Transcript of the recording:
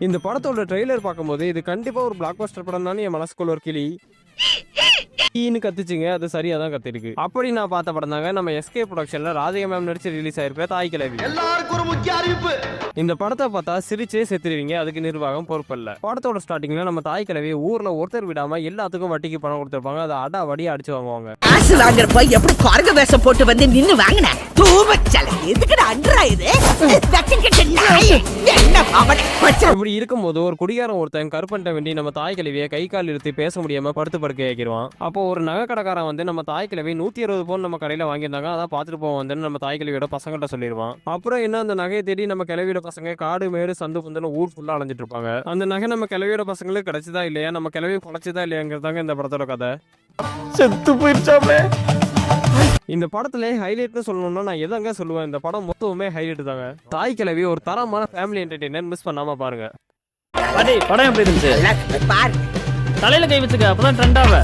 இந்த படத்தோட ட்ரெய்லர் பார்க்கும்போது இது கண்டிப்பா ஒரு பிளாக் பஸ்டர் படம் தான் என் மனசுக்குள்ள ஒரு கிளி கத்துச்சுங்க. அது சரியா தான் கத்திருக்கு. அப்படி நான் பார்த்த படம் தாங்க நம்ம எஸ்கே ப்ரொடக்ஷன்ல ராதிகா மேம் நடிச்சு ரிலீஸ் ஆயிருக்க தாய் கிழவி. எல்லாருக்கும் ஒரு முக்கிய அறிவிப்பு. இந்த படத்தை பார்த்தா சிரிச்சே செத்துருவீங்க. அதுக்கு நிர்வாகம் பொறுப்பல்ல. படத்தோட ஸ்டார்டிங்ல நம்ம தாய் கிழவி ஊர்ல ஒருத்தர் விடாம எல்லாத்துக்கும் வட்டிக்கு பணம் கொடுத்துருப்பாங்க. அதை அடா வடியா அடிச்சு வாங்குவாங்க. காசு வாங்குறப்ப எப்படி குரங்கு வேஷம் போட்டு வந்து நின்னு வாங்கின தூபச்சல எதுக்குடா அன்றா இது இப்படி இருக்கும்போது ஒரு குடிகாரன் ஒருத்தன் கருப்பன்ட்ட வேண்டி நம்ம தாய் கிழவியை கை கால் இழுத்து பேச முடியாம படுத்து படுக்க வைக்கிடுவான். அப்போ ஒரு நகை கடைக்காரன் வந்து நம்ம தாய் கிழவி 120 பவுன் நம்ம கடையில வாங்கியிருந்தாங்க, அதான் பார்த்துட்டு போவோம் வந்து நம்ம தாய் கிழவியோட பசங்கிட்ட சொல்லிடுவான். அப்புறம் என்ன அந்த நகையை தேடி நம்ம கிழவியோட பசங்க காடு மேடு சந்து புந்துன்னு ஊர் ஃபுல்லா அலைஞ்சிட்டு இருப்பாங்க. அந்த நகை நம்ம கிழவியோட பசங்களுக்கு கிடைச்சதா இல்லையா, நம்ம கிழவி பொழைச்சதா இல்லையாங்கிறதாங்க இந்த படத்தோட கதை. செத்து போயிருச்சாமே. இந்த படத்துல ஹைலைட்னு சொல்லணும்னா நான் எதாங்க சொல்லுவேன், இந்த படம் மொத்தமே ஹைலைட் தாங்க. தாய் கிழவி ஒரு தரமான ஃபேமிலி என்டர்டெய்னர், மிஸ் பண்ணாம பாருங்க. படம் எப்படி இருந்துச்சு? பாரு தலையில கை வச்சுக்க அப்பதான் ட்ரெண்ட் ஆவ.